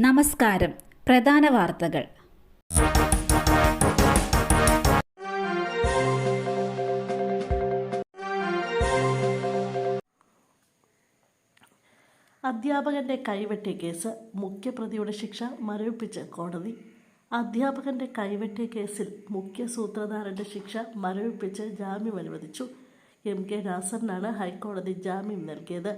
നമസ്കാരം. പ്രധാന വാർത്തകൾ. അധ്യാപകന്റെ കൈവെട്ടിയ കേസ്, മുഖ്യപ്രതിയുടെ ശിക്ഷ മരവിപ്പിച്ച് കോടതി. അധ്യാപകന്റെ കൈവെട്ടിയ കേസിൽ മുഖ്യ സൂത്രധാരന്റെ ശിക്ഷ മരവിപ്പിച്ച് ജാമ്യം അനുവദിച്ചു. MK നാസറിനാണ് ഹൈക്കോടതി ജാമ്യം നൽകിയത്.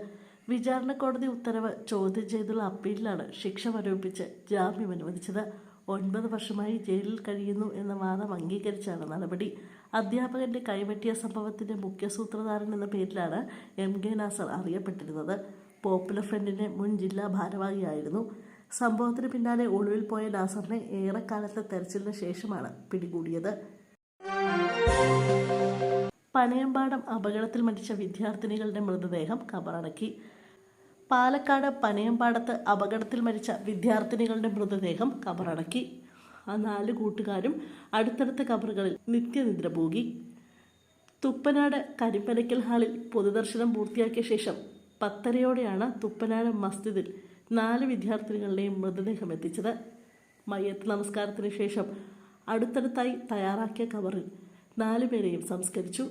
വിചാരണ കോടതി ഉത്തരവ് ചോദ്യം ചെയ്തുള്ള അപ്പീലിലാണ് ശിക്ഷ മരവിപ്പിച്ച് ജാമ്യം അനുവദിച്ചത്. 9 വർഷമായി ജയിലിൽ കഴിയുന്നു എന്ന വാദം അംഗീകരിച്ചാണ് നടപടി. അധ്യാപകന്റെ കൈവെട്ടിയ സംഭവത്തിന്റെ മുഖ്യ സൂത്രധാരൻ എന്ന പേരിലാണ് MK നാസർ അറിയപ്പെട്ടിരുന്നത്. പോപ്പുലർ ഫ്രണ്ടിന്റെ മുൻ ജില്ലാ ഭാരവാഹിയായിരുന്നു. സംഭവത്തിന് പിന്നാലെ ഒളിവിൽ പോയ നാസറിനെ ഏറെക്കാലത്തെ തെരച്ചിലിന് ശേഷമാണ് പിടികൂടിയത്. പനയമ്പാടം അപകടത്തിൽ മരിച്ച വിദ്യാർത്ഥിനികളുടെ മൃതദേഹം കബറടക്കി. പാലക്കാട് പനയമ്പാടത്ത് അപകടത്തിൽ മരിച്ച വിദ്യാർത്ഥിനികളുടെ മൃതദേഹം കബറടക്കി. ആ 4 കൂട്ടുകാരും അടുത്തടുത്ത കബറുകളിൽ നിത്യനിദ്ര പൂകി. തുപ്പനാട് കരിമ്പനക്കൽ ഹാളിൽ പൊതുദർശനം പൂർത്തിയാക്കിയ ശേഷം 10:30 തുപ്പനാട് മസ്ജിദിൽ 4 വിദ്യാർത്ഥിനികളുടെയും മൃതദേഹം എത്തിച്ചത്. മയ്യത്ത് നമസ്കാരത്തിന് ശേഷം അടുത്തടുത്തായി തയ്യാറാക്കിയ കബറിൽ 4 പേരെയും സംസ്കരിച്ചു.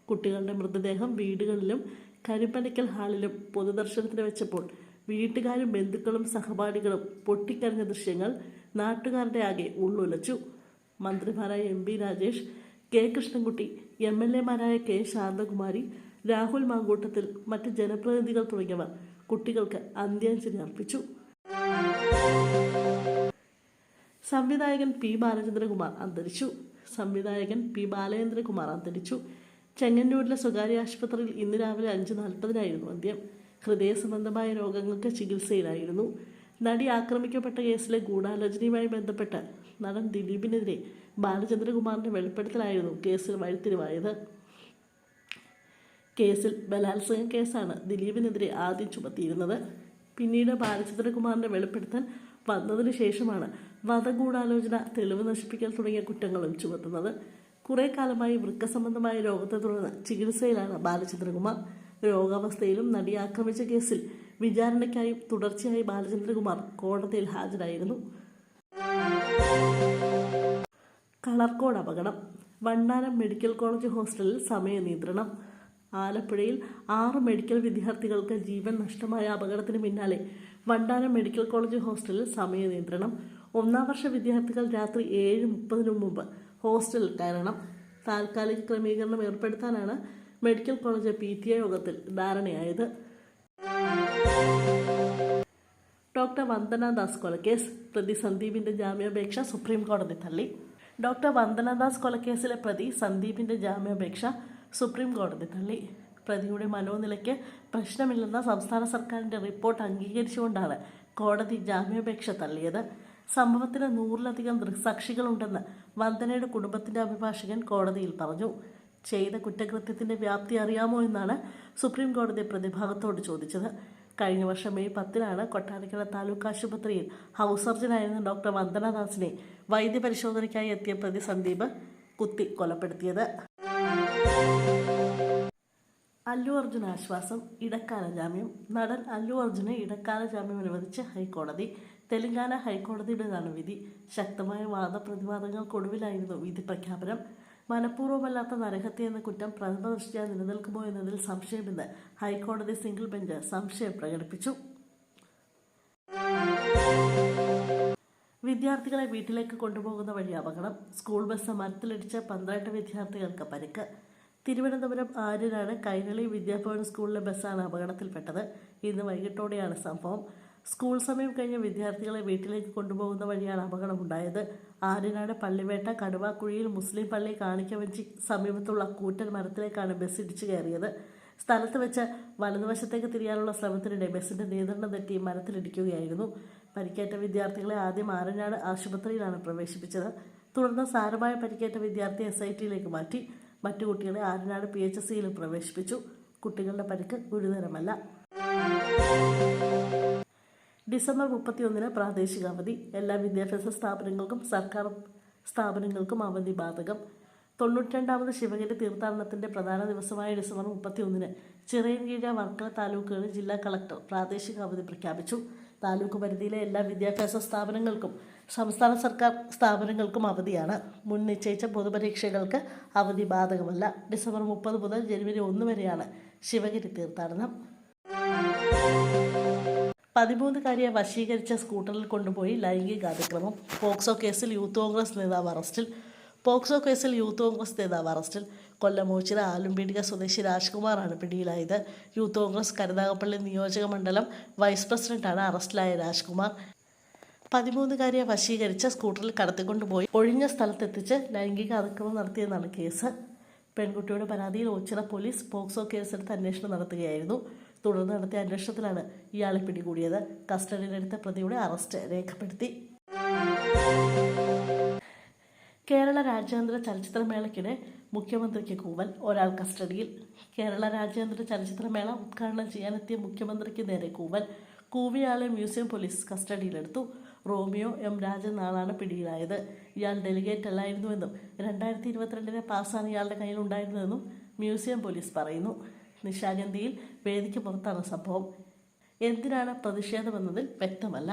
കുട്ടികളുടെ മൃതദേഹം വീടുകളിലും കരിമ്പനക്കൽ ഹാളിലും പൊതുദർശനത്തിന് വെച്ചപ്പോൾ വീട്ടുകാരും ബന്ധുക്കളും സഹപാഠികളും പൊട്ടിക്കരഞ്ഞ ദൃശ്യങ്ങൾ നാട്ടുകാരുടെ ആകെ ഉള്ളുലച്ചു. മന്ത്രിമാരായ MB Rajesh, K Krishnankutty, MLA മാരായ K ശാന്തകുമാരി, രാഹുൽ മാങ്കൂട്ടത്തിൽ, മറ്റ് ജനപ്രതിനിധികൾ തുടങ്ങിയവർ കുട്ടികൾക്ക് അന്ത്യാഞ്ജലി അർപ്പിച്ചു. സംവിധായകൻ P ബാലചന്ദ്രകുമാർ അന്തരിച്ചു. ചെങ്ങന്നൂരിലെ സ്വകാര്യ ആശുപത്രിയിൽ ഇന്ന് രാവിലെ 5:40 അന്ത്യം. ഹൃദയ സംബന്ധമായ രോഗങ്ങൾക്ക് ചികിത്സയിലായിരുന്നു. നടി ആക്രമിക്കപ്പെട്ട കേസിലെ ഗൂഢാലോചനയുമായി ബന്ധപ്പെട്ട് നടൻ ദിലീപിനെതിരെ ബാലചന്ദ്രകുമാറിന്റെ വെളിപ്പെടുത്തലായിരുന്നു കേസിൽ വഴിത്തിരിവായത്. കേസിൽ ബലാത്സംഗ കേസാണ് ദിലീപിനെതിരെ ആദ്യം ചുമത്തിയിരുന്നത്. പിന്നീട് ബാലചന്ദ്രകുമാറിന്റെ വെളിപ്പെടുത്തൽ വന്നതിന് ശേഷമാണ് വധഗൂഢാലോചന, തെളിവ് നശിപ്പിക്കൽ തുടങ്ങിയ കുറ്റങ്ങളും ചുമത്തുന്നത്. കുറെ കാലമായി വൃക്ക സംബന്ധമായ രോഗത്തെ തുടർന്ന് ചികിത്സയിലാണ് ബാലചന്ദ്രകുമാർ. രോഗാവസ്ഥയിലും നടി ആക്രമിച്ച കേസിൽ വിചാരണയ്ക്കായും തുടർച്ചയായി ബാലചന്ദ്രകുമാർ കോടതിയിൽ ഹാജരായിരുന്നു. കളർക്കോട് അപകടം, വണ്ടാനം മെഡിക്കൽ കോളേജ് ഹോസ്റ്റലിൽ സമയ നിയന്ത്രണം. ആലപ്പുഴയിൽ 6 മെഡിക്കൽ വിദ്യാർത്ഥികൾക്ക് ജീവൻ നഷ്ടമായ അപകടത്തിന് പിന്നാലെ വണ്ടാനം മെഡിക്കൽ കോളേജ് ഹോസ്റ്റലിൽ സമയ നിയന്ത്രണം. 1ാം വർഷ വിദ്യാർത്ഥികൾ രാത്രി 7:30 മുമ്പ് ഹോസ്റ്റലിൽ കയറണം. താൽക്കാലിക ക്രമീകരണം ഏർപ്പെടുത്താനാണ് മെഡിക്കൽ കോളേജ് PTA യോഗത്തിൽ ധാരണയായത്. ഡോക്ടർ വന്ദനാദാസ് കൊലക്കേസ്, പ്രതി സന്ദീപിന്റെ ജാമ്യാപേക്ഷ സുപ്രീം കോടതി തള്ളി. ഡോക്ടർ വന്ദനാദാസ് കൊലക്കേസിലെ പ്രതി സന്ദീപിന്റെ ജാമ്യാപേക്ഷ സുപ്രീം കോടതി തള്ളി. പ്രതിയുടെ മനോനിലയ്ക്ക് പ്രശ്നമില്ലെന്ന സംസ്ഥാന സർക്കാരിന്റെ റിപ്പോർട്ട് അംഗീകരിച്ചുകൊണ്ടാണ് കോടതി ജാമ്യാപേക്ഷ തള്ളിയത്. സംഭവത്തിന് 100-ലധികം ദൃക്സാക്ഷികളുണ്ടെന്ന് വന്ദനയുടെ കുടുംബത്തിന്റെ അഭിഭാഷകൻ കോടതിയിൽ പറഞ്ഞു. ചെയ്ത കുറ്റകൃത്യത്തിന്റെ വ്യാപ്തി അറിയാമോ എന്നാണ് സുപ്രീം കോടതി പ്രതിഭാഗത്തോട് ചോദിച്ചത്. കഴിഞ്ഞ വർഷം മെയ് 10 കൊട്ടാരക്കര താലൂക്ക് ആശുപത്രിയിൽ ഹൗസ് സർജനായിരുന്ന ഡോക്ടർ വന്ദനാദാസിനെ വൈദ്യപരിശോധനയ്ക്കായി എത്തിയ പ്രതി സന്ദീപ് കുത്തി കൊലപ്പെടുത്തിയത്. അല്ലു അർജുൻ ആശ്വാസം, ഇടക്കാല ജാമ്യം. നടൻ അല്ലു അർജുന് ഇടക്കാല ജാമ്യം അനുവദിച്ച് ഹൈക്കോടതി. തെലങ്കാന ഹൈക്കോടതിയുടേതാണ് വിധി. ശക്തമായ വാദപ്രതിവാദങ്ങൾക്കൊടുവിലായിരുന്നു വിധി പ്രഖ്യാപനം. മനഃപൂർവ്വമല്ലാത്ത നരഹത്യ എന്ന കുറ്റം പ്രഥമദൃഷ്ട്യാ നിലനിൽക്കുമോ എന്നതിൽ സംശയമെന്ന് ഹൈക്കോടതി സിംഗിൾ ബെഞ്ച് സംശയം പ്രകടിപ്പിച്ചു. വിദ്യാർത്ഥികളെ വീട്ടിലേക്ക് കൊണ്ടുപോകുന്ന വഴി അപകടം, സ്കൂൾ ബസ് മരത്തിലിടിച്ച് 12 വിദ്യാർത്ഥികൾക്ക് പരിക്ക്. തിരുവനന്തപുരം ആര്യനാട് കൈരളി വിദ്യാഭവൻ സ്കൂളിലെ ബസ്സാണ് അപകടത്തിൽപ്പെട്ടത്. ഇന്ന് വൈകിട്ടോടെയാണ് സംഭവം. സ്കൂൾ സമയം കഴിഞ്ഞ വിദ്യാർത്ഥികളെ വീട്ടിലേക്ക് കൊണ്ടുപോകുന്ന വഴിയാണ് അപകടമുണ്ടായത്. ആര്യനാട് പള്ളിവേട്ട കടുവാക്കുഴിയിൽ മുസ്ലിം പള്ളി കാണിക്കവഞ്ചി സമീപത്തുള്ള കൂറ്റൻ മരത്തിലേക്കാണ് ബസ് ഇടിച്ചു കയറിയത്. സ്ഥലത്ത് വെച്ച് വലതുവശത്തേക്ക് തിരിയാനുള്ള ശ്രമത്തിനിടെ ബസിന്റെ നിയന്ത്രണം തെറ്റി മരത്തിലിടിക്കുകയായിരുന്നു. പരിക്കേറ്റ വിദ്യാർത്ഥികളെ ആദ്യം ആര്യനാട് ആശുപത്രിയിലാണ് പ്രവേശിപ്പിച്ചത്. തുടർന്ന് സാരമായ പരിക്കേറ്റ വിദ്യാർത്ഥിയെ SITയിലേക്ക് മാറ്റി. മറ്റു കുട്ടികളെ ആര്യനാട് PHSയിലും പ്രവേശിപ്പിച്ചു. കുട്ടികളുടെ പരിക്ക് ഗുരുതരമല്ല. ഡിസംബർ 31 പ്രാദേശിക അവധി. എല്ലാ വിദ്യാഭ്യാസ സ്ഥാപനങ്ങൾക്കും സർക്കാർ സ്ഥാപനങ്ങൾക്കും അവധി ബാധകം. 92ാമത് ശിവഗിരി തീർത്ഥാടനത്തിന്റെ പ്രധാന ദിവസമായ ഡിസംബർ 31 ചിറയൻകീഴ്, വർക്കല താലൂക്കുകളിൽ ജില്ലാ കളക്ടർ പ്രാദേശിക അവധി പ്രഖ്യാപിച്ചു. താലൂക്ക് പരിധിയിലെ എല്ലാ വിദ്യാഭ്യാസ സ്ഥാപനങ്ങൾക്കും സംസ്ഥാന സർക്കാർ സ്ഥാപനങ്ങൾക്കും അവധിയാണ്. മുൻ നിശ്ചയിച്ച പൊതുപരീക്ഷകൾക്ക് അവധി ബാധകമല്ല. ഡിസംബർ 30 മുതൽ ജനുവരി 1 വരെയാണ് ശിവഗിരി തീർത്ഥാടനം. 13-കാരിയെ വശീകരിച്ച സ്കൂട്ടറിൽ കൊണ്ടുപോയി ലൈംഗികാതിക്രമം. പോക്സോ കേസിൽ യൂത്ത് കോൺഗ്രസ് നേതാവ് അറസ്റ്റിൽ. കൊല്ലം ഓച്ചിറ ആലുംപീടിക സ്വദേശി രാജ്കുമാറാണ് പിടിയിലായത്. യൂത്ത് കോൺഗ്രസ് കരുനാഗപ്പള്ളി നിയോജക മണ്ഡലം വൈസ് പ്രസിഡന്റാണ് അറസ്റ്റിലായ രാജ്കുമാർ. 13-കാരിയെ വശീകരിച്ച് സ്കൂട്ടറിൽ കടത്തിക്കൊണ്ടുപോയി ഒഴിഞ്ഞ സ്ഥലത്തെത്തിച്ച് ലൈംഗിക അതിക്രമം നടത്തിയെന്നാണ് കേസ്. പെൺകുട്ടിയുടെ പരാതിയിൽ ഓച്ചിറ പോലീസ് പോക്സോ കേസെടുത്ത് അന്വേഷണം നടത്തുകയായിരുന്നു. തുടർന്ന് നടത്തിയ അന്വേഷണത്തിലാണ് ഇയാളെ പിടികൂടിയത്. കസ്റ്റഡിയിലെടുത്ത പ്രതിയുടെ അറസ്റ്റ് രേഖപ്പെടുത്തി. കേരള രാജ്യാന്തര ചലച്ചിത്രമേളയ്ക്കിടെ മുഖ്യമന്ത്രിക്ക് കൂവൽ, ഒരാൾ കസ്റ്റഡിയിൽ. കേരള രാജ്യാന്തര ചലച്ചിത്രമേള ഉദ്ഘാടനം ചെയ്യാനെത്തിയ മുഖ്യമന്ത്രിക്ക് നേരെ കൂവൽ. കൂവിയയാളെ മ്യൂസിയം പോലീസ് കസ്റ്റഡിയിലെടുത്തു. റോമിയോ എം രാജൻ ആളാണ് പിടിയിലായത്. ഇയാൾ ഡെലിഗേറ്റ് അല്ലായിരുന്നുവെന്നും 2022 പാസ്സാണ് ഇയാളുടെ കയ്യിലുണ്ടായിരുന്നതെന്നും മ്യൂസിയം പോലീസ് പറയുന്നു. നിശാഗന്ധിയിൽ വേദിക്ക് പുറത്താണ് സംഭവം. എന്തിനാണ് പ്രതിഷേധമെന്നതിൽ വ്യക്തമല്ല.